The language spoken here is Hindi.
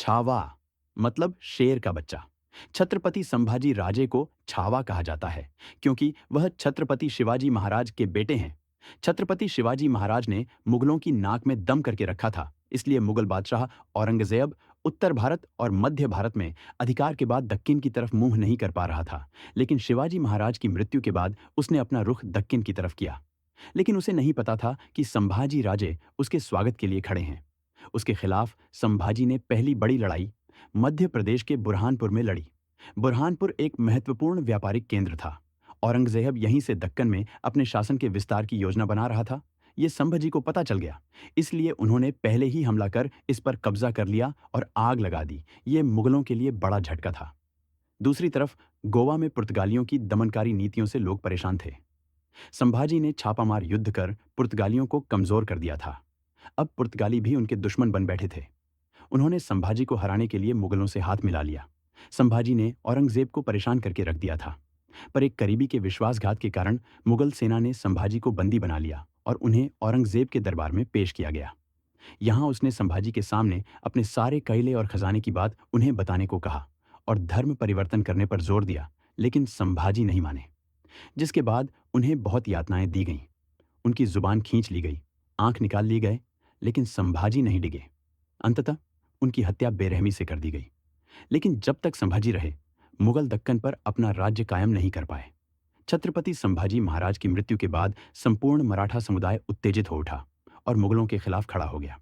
छावा मतलब शेर का बच्चा। छत्रपति संभाजी राजे को छावा कहा जाता है क्योंकि वह छत्रपति शिवाजी महाराज के बेटे हैं। छत्रपति शिवाजी महाराज ने मुगलों की नाक में दम करके रखा था, इसलिए मुगल बादशाह औरंगजेब उत्तर भारत और मध्य भारत में अधिकार के बाद दक्कन की तरफ मुंह नहीं कर पा रहा था। लेकिन शिवाजी महाराज की मृत्यु के बाद उसने अपना रुख दक्कन की तरफ किया। लेकिन उसे नहीं पता था कि संभाजी राजे उसके स्वागत के लिए खड़े हैं। उसके खिलाफ संभाजी ने पहली बड़ी लड़ाई मध्य प्रदेश के बुरहानपुर में लड़ी। बुरहानपुर एक महत्वपूर्ण व्यापारिक केंद्र था। औरंगजेब यहीं से दक्कन में अपने शासन के विस्तार की योजना बना रहा था। ये संभाजी को पता चल गया, इसलिए उन्होंने पहले ही हमला कर इस पर कब्जा कर लिया और आग लगा दी। ये मुगलों के लिए बड़ा झटका था। दूसरी तरफ गोवा में पुर्तगालियों की दमनकारी नीतियों से लोग परेशान थे। संभाजी ने छापामार युद्ध कर पुर्तगालियों को कमजोर कर दिया था। अब पुर्तगाली भी उनके दुश्मन बन बैठे थे। उन्होंने संभाजी को हराने के लिए मुगलों से हाथ मिला लिया। संभाजी ने औरंगजेब को परेशान करके रख दिया था, पर एक करीबी के विश्वासघात के कारण मुगल सेना ने संभाजी को बंदी बना लिया और उन्हें औरंगजेब के दरबार में पेश किया गया। यहाँ उसने संभाजी के सामने अपने सारे कैले और खजाने की बात उन्हें बताने को कहा और धर्म परिवर्तन करने पर जोर दिया, लेकिन संभाजी नहीं माने। जिसके बाद उन्हें बहुत यातनाएं दी गईं। उनकी जुबान खींच ली गई, आंख निकाल ली गए, लेकिन संभाजी नहीं डिगे। अंततः उनकी हत्या बेरहमी से कर दी गई। लेकिन जब तक संभाजी रहे, मुगल दक्कन पर अपना राज्य कायम नहीं कर पाए। छत्रपति संभाजी महाराज की मृत्यु के बाद संपूर्ण मराठा समुदाय उत्तेजित हो उठा और मुगलों के खिलाफ खड़ा हो गया।